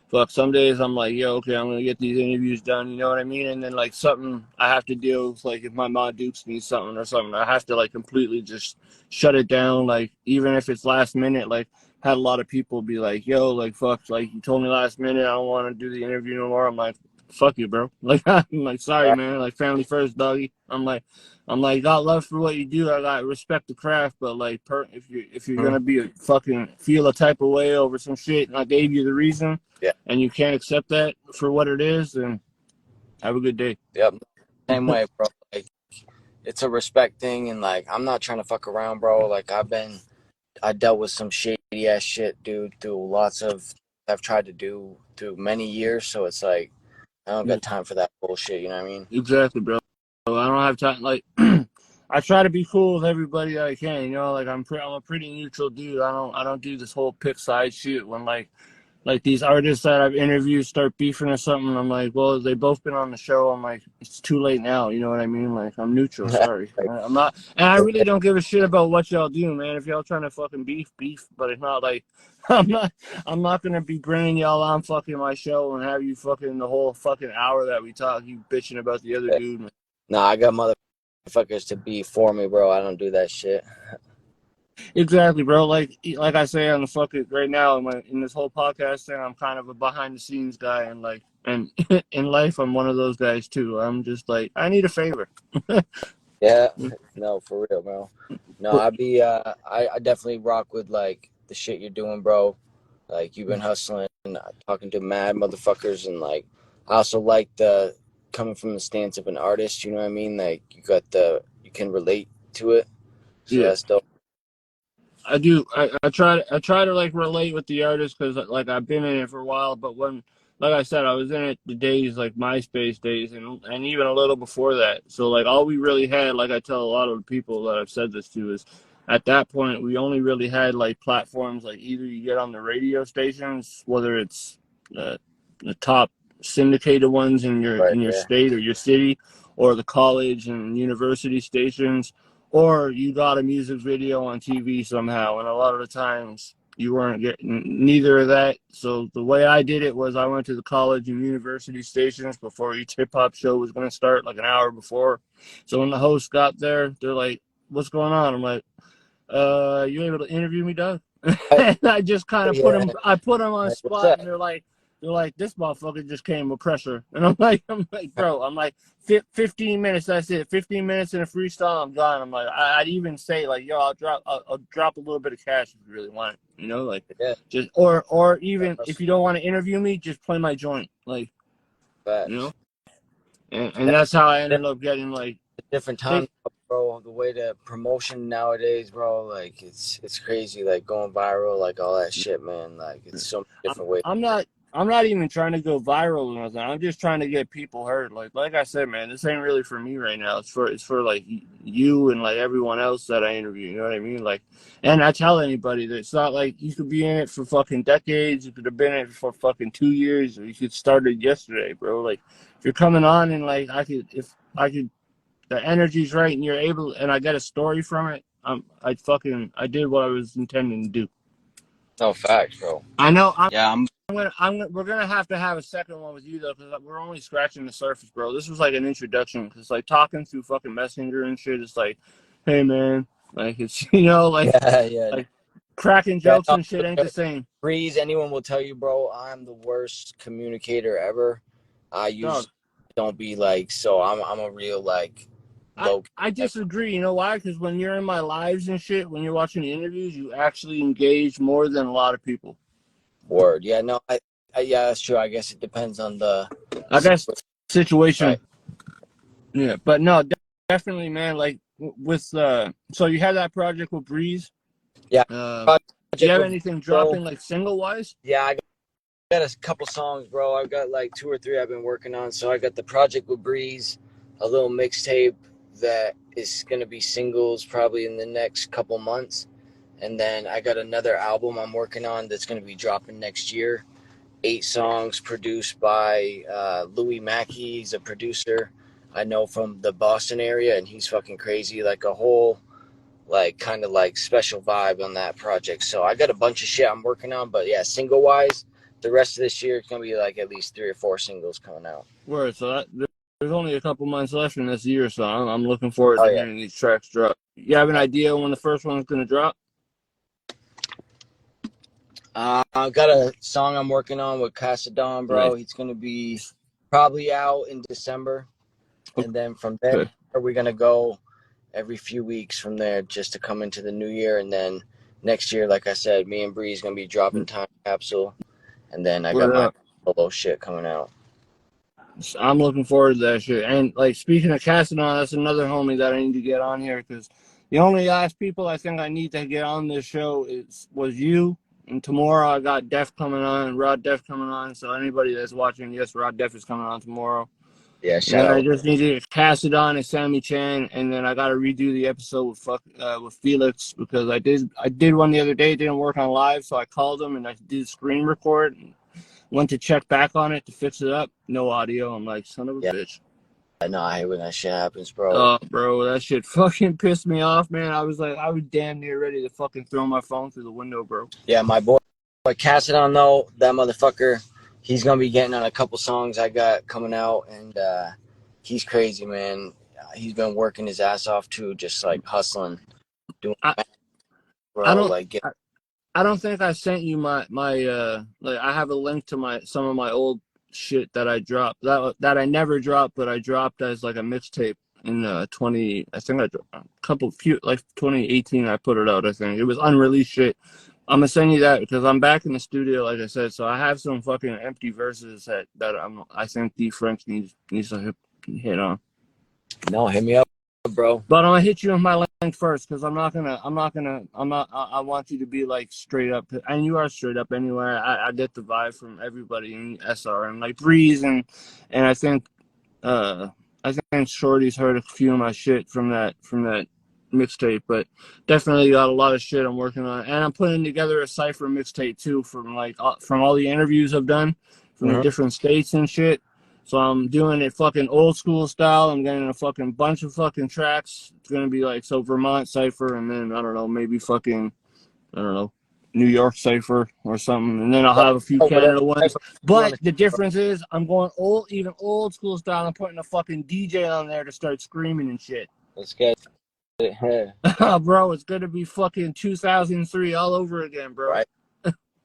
fuck, some days I'm like, yo, okay, I'm gonna get these interviews done. You know what I mean? And then like something I have to deal with, like if my mom dukes me something or something, I have to like completely just shut it down. Like even if it's last minute, like had a lot of people be like, yo, like fuck, like you told me last minute I don't want to do the interview no more. I'm like, fuck you, bro. Like I'm like, sorry, Right. man. Like family first, doggy. I'm like, got love for what you do. I got respect the craft, but like, if you're gonna be a fucking feel a type of way over some shit, and I gave you the reason, Yeah. and you can't accept that for what it is, then have a good day. Yep. Same way, bro. Like it's a respect thing, and like I'm not trying to fuck around, bro. Like I dealt with some shady ass shit, dude, through lots of I've tried to do through many years. So it's like I don't Yeah, got time for that bullshit. You know what I mean? exactly, bro. I don't have time. Like, I try to be cool with everybody that I can. You know, like I'm a pretty neutral dude. I don't do this whole pick side shit when like these artists that I've interviewed start beefing or something. I'm like, well, they both been on the show. I'm like, it's too late now. You know what I mean? Like, I'm neutral. Sorry, I'm not, and I really don't give a shit about what y'all do, man. If y'all trying to fucking beef. But it's not like I'm not, I'm not gonna be bringing y'all on fucking my show and have you fucking the whole fucking hour that we talk, you bitching about the other dude. Man. No, I got motherfuckers to be for me, bro. I don't do that shit. Exactly, bro. Like I say on the fucking right now in this whole podcast thing, I'm kind of a behind the scenes guy, and like and in life, I'm one of those guys too. I'm just like I need a favor. Yeah, no, for real, bro. No, I definitely rock with like the shit you're doing, bro. Like you've been hustling, talking to mad motherfuckers, and like I also like the coming from the stance of an artist. You know what I mean? Like you can relate to it, so Yeah, that's dope. I do. I try to like relate with the artist because like I've been in it for a while. But when, like I said, I was in it the days like MySpace days and even a little before that. So like all we really had, like I tell a lot of the people that I've said this to, is at that point, we only really had like platforms like either you get on the radio stations, whether it's the top syndicated ones in your state or your city, or the college and university stations, or you got a music video on TV somehow. And a lot of the times you weren't getting neither of that. So the way I did it was I went to the college and university stations before each hip hop show was going to start, like an hour before. So when the hosts got there, they're like, "What's going on?" I'm like, "You able to interview me, Doug?" And I just kind of put them on the spot, and they're like, "This motherfucker just came with pressure." And I'm like, bro, I'm like, 15 minutes, that's it. 15 minutes in a freestyle, I'm gone. I'm like, I'd even say like, "Yo, I'll drop a little bit of cash if you really want it," you know, like, just or even if you don't want to interview me, just play my joint, like, you know. And that's how I ended up getting like different time, bro. The way the promotion nowadays, bro, like it's crazy, like going viral, like all that shit, man. Like it's so many different ways. I'm not even trying to go viral or nothing. I'm just trying to get people heard. Like I said, man, this ain't really for me right now. It's for like you and like everyone else that I interview. You know what I mean? Like, and I tell anybody that it's not like you could be in it for fucking decades. You could have been in it for fucking 2 years, or you could start it yesterday, bro. Like, if you're coming on and like if I could, the energy's right and you're able, and I get a story from it, I did what I was intending to do. No facts, bro. I know. We're gonna have to have a second one with you though, because we're only scratching the surface, bro. This was like an introduction, because like talking through fucking Messenger and shit, it's like, hey man, like it's like cracking jokes and shit ain't the same. Breeze, anyone will tell you, bro, I'm the worst communicator ever. I usually don't be like, so I'm a real like. I disagree. You know why? Because when you're in my lives and shit, when you're watching the interviews, you actually engage more than a lot of people. Word. Yeah, no, yeah, that's true. I guess it depends on the situation. Right. Yeah, but no, definitely, man. Like with so you had that project with Breeze. Yeah. Do you have anything dropping like single wise? Yeah, I got a couple songs, bro. I've got like 2 or 3 I've been working on. So I got the project with Breeze, a little mixtape that is gonna be singles probably in the next couple months. And then I got another album I'm working on that's going to be dropping next year. 8 songs produced by Louis Mackey. He's a producer I know from the Boston area, and he's fucking crazy. Like a whole, like, kind of like special vibe on that project. So I got a bunch of shit I'm working on. But yeah, single wise, the rest of this year it's going to be like at least 3 or 4 singles coming out. Word. So there's only a couple months left in this year, so I'm looking forward to hearing these tracks drop. You have an idea when the first one's going to drop? I've got a song I'm working on with Casadon, bro. Right. He's going to be probably out in December. Okay. And then from there, we're going to go every few weeks from there just to come into the new year. And then next year, like I said, me and Bree's going to be dropping Time Capsule. And then I got my solo shit coming out. I'm looking forward to that shit. And, like, speaking of Casadon, that's another homie that I need to get on here, because the only last people I think I need to get on this show was you. And tomorrow I got Def coming on, Rod Def coming on. So anybody that's watching, yes, Rod Def is coming on tomorrow. Yeah, shout out. I just need to pass it on to Sammy Chan, and then I got to redo the episode with Felix, because I did one the other day. It didn't work on live, so I called him and I did screen record. And went to check back on it to fix it up. No audio. I'm like, son of a bitch. I know. I hate when that shit happens, bro. Oh, bro, that shit fucking pissed me off, man. I was damn near ready to fucking throw my phone through the window, bro. Yeah, my boy Cassidy, though, that motherfucker, he's gonna be getting on a couple songs I got coming out, and he's crazy, man. He's been working his ass off too, just like hustling, doing. I don't think I sent you my like, I have a link to some of my old shit that I dropped that I never dropped, but I dropped as like a mixtape in 2018. I put it out. I think it was unreleased shit. I'm gonna send you that because I'm back in the studio, like I said. So I have some fucking empty verses that I think D.FRENCH needs to hit on. No, hit me up, bro. But I'm gonna hit you with my link first, because I want you to be like straight up, and you are straight up anyway. I get the vibe from everybody in SR and like Breeze, and I think Shorty's heard a few of my shit from that mixtape, but definitely got a lot of shit I'm working on, and I'm putting together a cipher mixtape too from from all the interviews I've done from the different states and shit. So I'm doing it fucking old school style. I'm getting a fucking bunch of fucking tracks. It's gonna be like so Vermont cipher, and then I don't know, maybe fucking I don't know, New York cipher or something, and then I'll have a few Canada ones. But the difference is I'm going even old school style. I'm putting a fucking DJ on there to start screaming and shit. Let's get it. Bro, it's gonna be fucking 2003 all over again, bro. Right.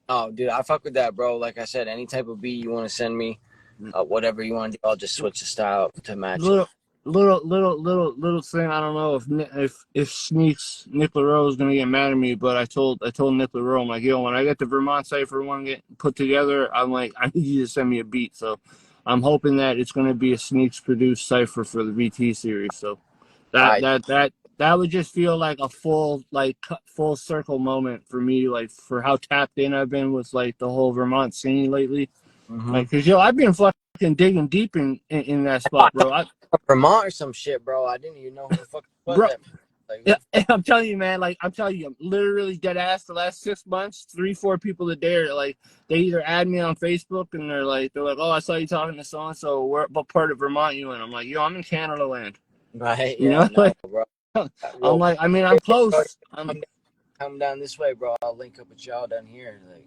Oh, dude, I fuck with that, bro. Like I said, any type of beat you want to send me, whatever you want to do, I'll just switch the style to match it. Little thing. I don't know if Sneaks Nick LaRoe is gonna get mad at me, but I told Nick LaRoe, I'm like, yo, when I get the Vermont cipher one get put together, I'm like, I need you to send me a beat. So I'm hoping that it's gonna be a Sneaks produced cipher for the VT series. So that would just feel like a full circle moment for me, like for how tapped in I've been with like the whole Vermont scene lately. Like, cause I've been fucking digging deep in that spot, bro. Vermont or some shit, bro. I didn't even know who the fuck was bro, that. Like, yeah, I'm telling you, man. Like, I'm telling you, I'm literally dead ass. The last 6 months, 3-4 people a day are like, they either add me on Facebook and they're like, oh, I saw you talking to so and so. What part of Vermont you in? I'm like, yo, I'm in Canada land. right? You Yeah, know, no, like, bro. I'm like, I mean, I'm close. Come down this way, bro. I'll link up with y'all down here. Like,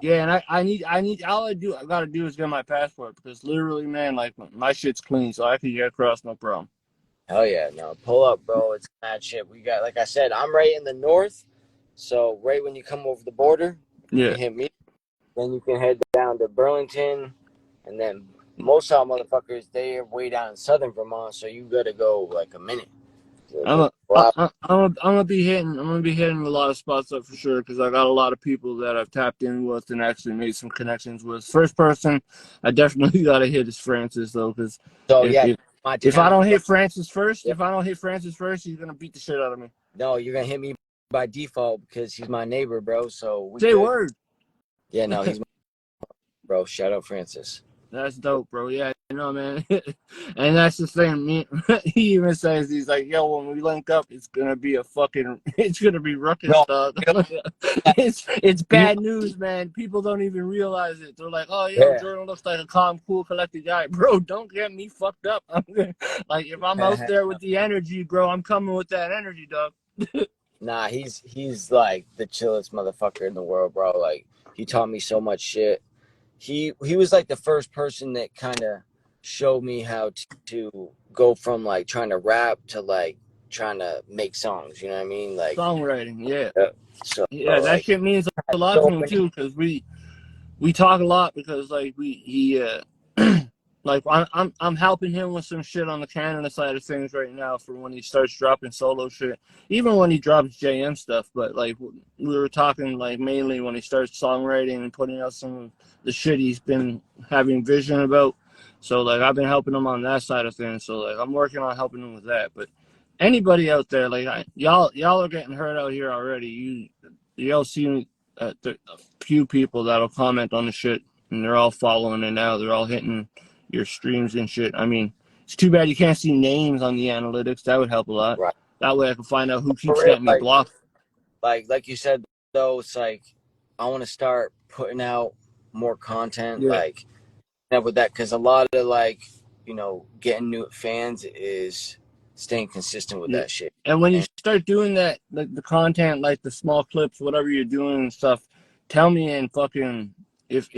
yeah, and I need all I gotta do is get my passport because literally, man, like my shit's clean, so I can get across no problem. hell yeah, no, pull up, bro. It's mad shit. We got, like I said, I'm right in the north, so right when you come over the border, you can hit me. Then you can head down to Burlington, and then most of our motherfuckers, they are way down in southern Vermont, so you gotta go like a minute. I'm gonna be hitting a lot of spots up for sure because I got a lot of people that I've tapped in with and actually made some connections with. First person I definitely gotta hit is Francis though, because if I don't hit Francis first, he's gonna beat the shit out of me. No, you're gonna hit me by default because he's my neighbor, bro. So say word. Yeah, no, he's my bro. Shout out Francis. That's dope, bro. Yeah, you know, man. And that's the thing. He even says, he's like, yo, when we link up, it's gonna be ruckus, dog. It's bad news, man. People don't even realize it. They're like, oh, yo, Jordan looks like a calm, cool, collected guy. Bro, don't get me fucked up. Like, if I'm out there with the energy, bro, I'm coming with that energy, dog. Nah, he's like the chillest motherfucker in the world, bro. Like, he taught me so much shit. He was like the first person that kind of showed me how to go from like trying to rap to like trying to make songs. You know what I mean? Like songwriting, yeah. So yeah, that like, shit means a lot to me too, because we talk a lot because like like I'm helping him with some shit on the Canada side of things right now for when he starts dropping solo shit, even when he drops JM stuff. But like we were talking like mainly when he starts songwriting and putting out some of the shit he's been having vision about. So like I've been helping him on that side of things. So like I'm working on helping him with that. But anybody out there, like y'all are getting hurt out here already. Y'all see a few people that'll comment on the shit and they're all following it now. They're all hitting your streams and shit. I mean, it's too bad you can't see names on the analytics. That would help a lot. Right. That way I can find out who keeps getting me blocked. Like you said, though, it's like I want to start putting out more content, like with that, because a lot of like, you know, getting new fans is staying consistent with that shit. And when you start doing that, like the content, like the small clips, whatever you're doing and stuff, tell me and fucking if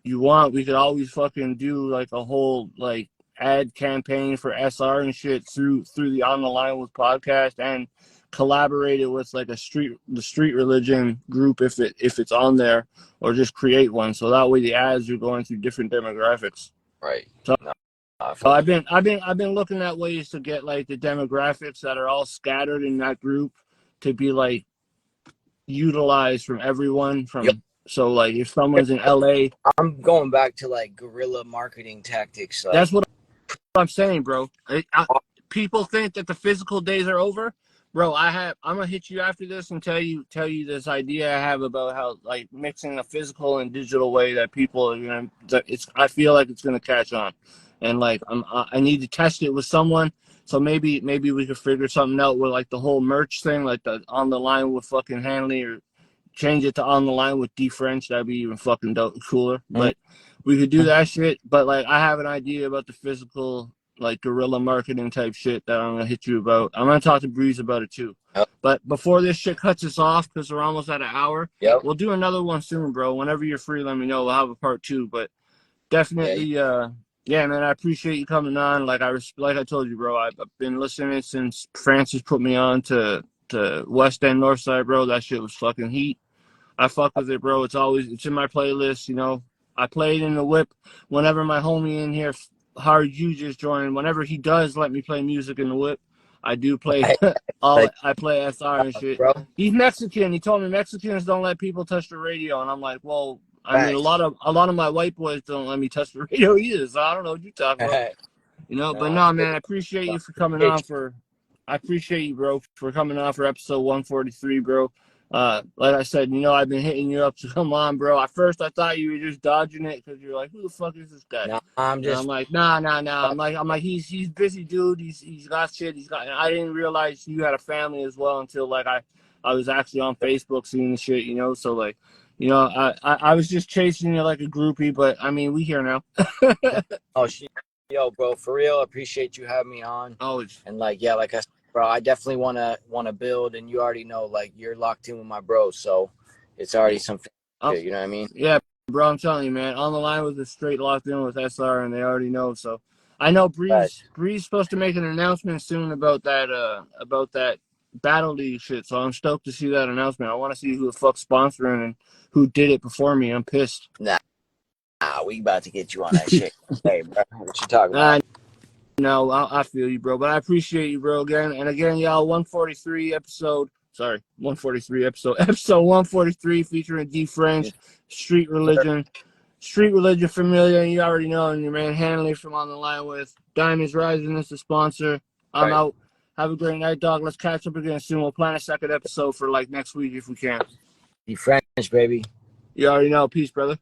you want, we could always fucking do like a whole like ad campaign for SR and shit through the On the Line with podcast and collaborate it with like the street religion group if it's on there, or just create one so that way the ads are going through different demographics. Right. So I've been looking at ways to get like the demographics that are all scattered in that group to be like utilized from everyone from. So like if someone's in LA, I'm going back to like guerrilla marketing tactics. Like, that's what I'm saying, bro. People think that the physical days are over. Bro, I'm gonna hit you after this and tell you this idea I have about how like mixing a physical and digital way that people are gonna. I feel like it's gonna catch on, and like I need to test it with someone So maybe we could figure something out with like the whole merch thing, like the on the line with fucking Hanley, or change it to on the line with D.FRENCH. That'd be even fucking cooler. But we could do that shit. But like, I have an idea about the physical, like guerrilla marketing type shit that I'm gonna hit you about. I'm gonna talk to Breeze about it too. Yep. But before this shit cuts us off, because we're almost at an hour, Yep. we'll do another one soon, bro. Whenever you're free, let me know. We'll have a part 2. But definitely, yeah, man, I appreciate you coming on. Like I told you, bro, I've been listening since Francis put me on to Westend Northside, bro. That shit was fucking heat. I fuck with it, bro. It's in my playlist, you know. I play it in the whip whenever my homie in here, Hard You just joined. Whenever he does let me play music in the whip, I do play I play SR and shit. Bro. He's Mexican. He told me Mexicans don't let people touch the radio, and I'm like, well, I mean, a Facts. lot of my white boys don't let me touch the radio either. So I don't know what you talking about, you know. But no, man, I appreciate you for coming on I appreciate you, bro, for coming on for episode 143, bro. Like I said, you know, I've been hitting you up to come on, bro. At first, I thought you were just dodging it because you're like, who the fuck is this guy? No, I'm like, nah. I'm like, he's busy, dude. He's got shit. I didn't realize you had a family as well until like I was actually on Facebook seeing the shit, you know. So like, you know, I was just chasing you like a groupie, but I mean, we here now. Oh shit, yo, bro, for real. Appreciate you having me on. Always. And like, yeah, like I said, bro, I definitely wanna build, and you already know, like, you're locked in with my bro, so it's already something. You know what I mean? Yeah, bro, I'm telling you, man. On the line with the straight locked in with SR, and they already know. So I know Bree's supposed to make an announcement soon about that Battle League shit. So I'm stoked to see that announcement. I want to see who the fuck's sponsoring and who did it before me. I'm pissed. Nah, we about to get you on that shit. Hey, bro, what you talking about? No, I feel you, bro. But I appreciate you, bro, again. And again, y'all, 143 episode. Sorry, 143 episode. Episode 143 featuring D.FRENCH, Street Religion. Street Religion Familiar, you already know. And your man Hanley from On the Line with Diamonds Rising is the sponsor. I'm out. Have a great night, dog. Let's catch up again soon. We'll plan a second episode for like next week if we can. D.FRENCH, baby. You already know. Peace, brother.